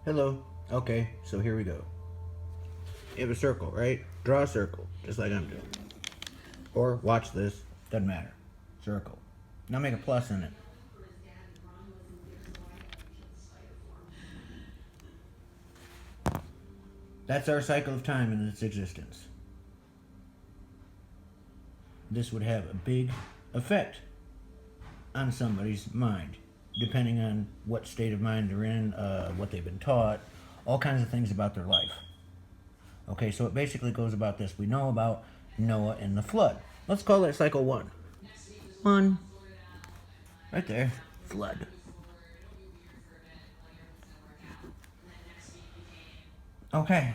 Hello. Okay, so here we go. You have a circle, right? Draw a circle, just like I'm doing. Or watch this, doesn't matter. Circle. Now make a plus in it. That's our cycle of time in its existence. This would have a big effect on somebody's mind, depending on what state of mind they're in, what they've been taught, all kinds of things about their life. Okay, so it basically goes about this. We know about Noah and the flood. Let's call that cycle 1. 1. Right there. Flood. Okay.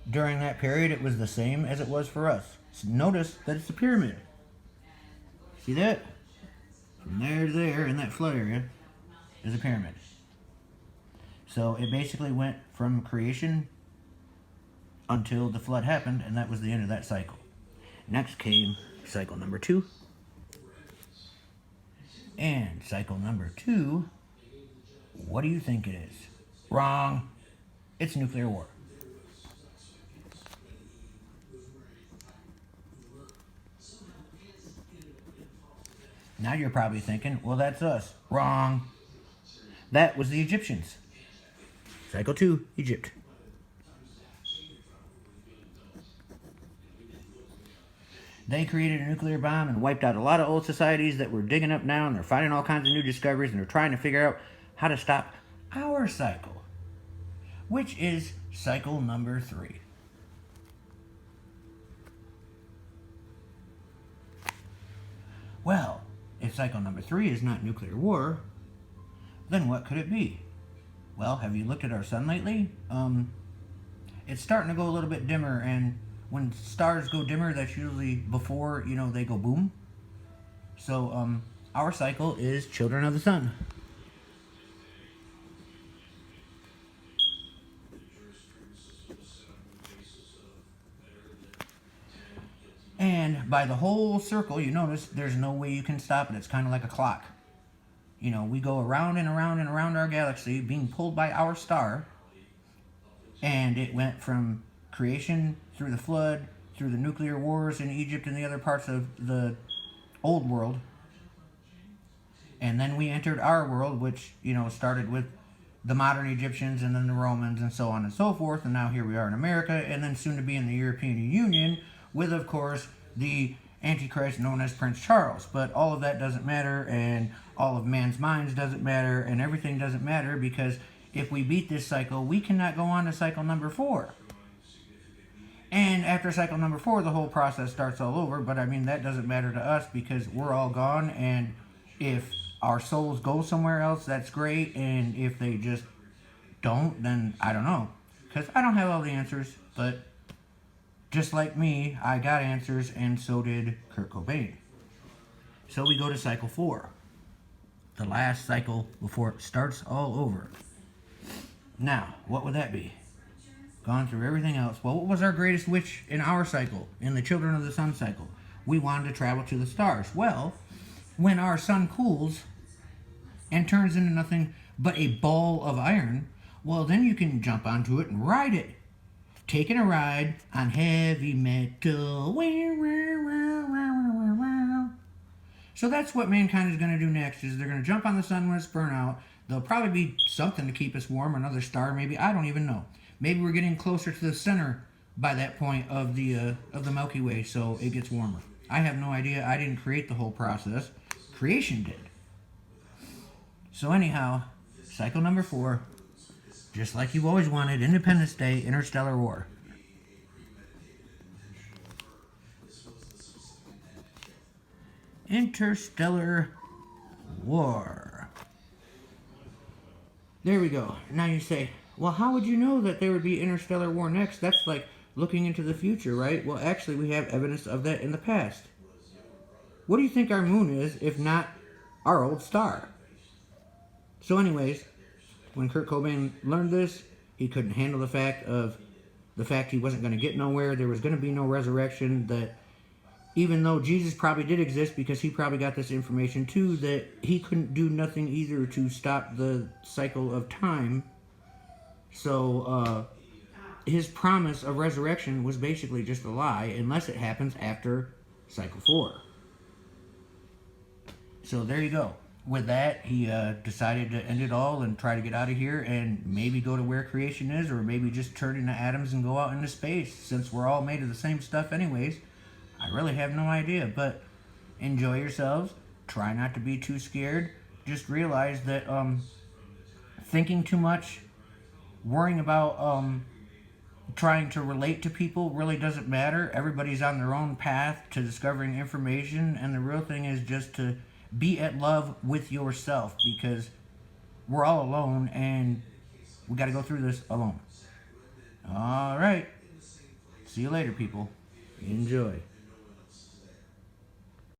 During that period, it was the same as it was for us. So notice that it's a pyramid. See that? From there to there, in that flood area, is a pyramid. So it basically went from creation until the flood happened, and that was the end of that cycle. Next came cycle number 2. And cycle number 2, what do you think it is? Wrong. It's nuclear war. Now you're probably thinking, well, that's us. Wrong. That was the Egyptians. Cycle 2, Egypt. They created a nuclear bomb and wiped out a lot of old societies that were digging up now, and they're finding all kinds of new discoveries, and they're trying to figure out how to stop our cycle, which is cycle number 3. Well, if cycle number 3 is not nuclear war, then what could it be? Well, have you looked at our sun lately? It's starting to go a little bit dimmer, and when stars go dimmer, that's usually before, they go boom. So, our cycle is children of the sun. And by the whole circle, you notice there's no way you can stop it. It's kind of like a clock. We go around and around and around our galaxy, being pulled by our star. And it went from creation, through the flood, through the nuclear wars in Egypt and the other parts of the old world. And then we entered our world, which, started with the modern Egyptians and then the Romans and so on and so forth. And now here we are in America, and then soon to be in the European Union with, of course, the Antichrist known as Prince Charles. But all of that doesn't matter, and all of man's minds doesn't matter, and everything doesn't matter, because if we beat this cycle, we cannot go on to cycle number 4. And after cycle number 4, the whole process starts all over. But that doesn't matter to us, because we're all gone. And if our souls go somewhere else, that's great. And if they just don't, then I don't know. Because I don't have all the answers. But just like me, I got answers, and so did Kurt Cobain. So we go to cycle 4. The last cycle before it starts all over. Now, what would that be? Gone through everything else. Well, what was our greatest wish in our cycle, in the Children of the Sun cycle? We wanted to travel to the stars. Well, when our sun cools and turns into nothing but a ball of iron, well, then you can jump onto it and ride it. Taking a ride on heavy metal. So that's what mankind is going to do next, is they're going to jump on the sun when it's burnt out. There'll probably be something to keep us warm, another star maybe, I don't even know. Maybe we're getting closer to the center by that point of the Milky Way, so it gets warmer. I have no idea. I didn't create the whole process. Creation did. So anyhow, cycle number 4, just like you've always wanted, Independence Day, interstellar war. Interstellar war. There we go. Now you say, well, how would you know that there would be interstellar war next? That's like looking into the future, right? Well, actually, we have evidence of that in the past. What do you think our moon is, if not our old star? So anyways, when Kurt Cobain learned this, he couldn't handle the fact he wasn't going to get nowhere. There was going to be no resurrection. That even though Jesus probably did exist, because he probably got this information too, that he couldn't do nothing either to stop the cycle of time So his promise of resurrection was basically just a lie, unless it happens after cycle 4. So there you go. With that, he decided to end it all and try to get out of here and maybe go to where creation is, or maybe just turn into atoms and go out into space. Since we're all made of the same stuff anyways, I really have no idea. But enjoy yourselves. Try not to be too scared. Just realize that thinking too much, worrying about trying to relate to people really doesn't matter. Everybody's on their own path to discovering information, and the real thing is just to be at love with yourself, because we're all alone and we got to go through this alone. All right. See you later, people. Enjoy.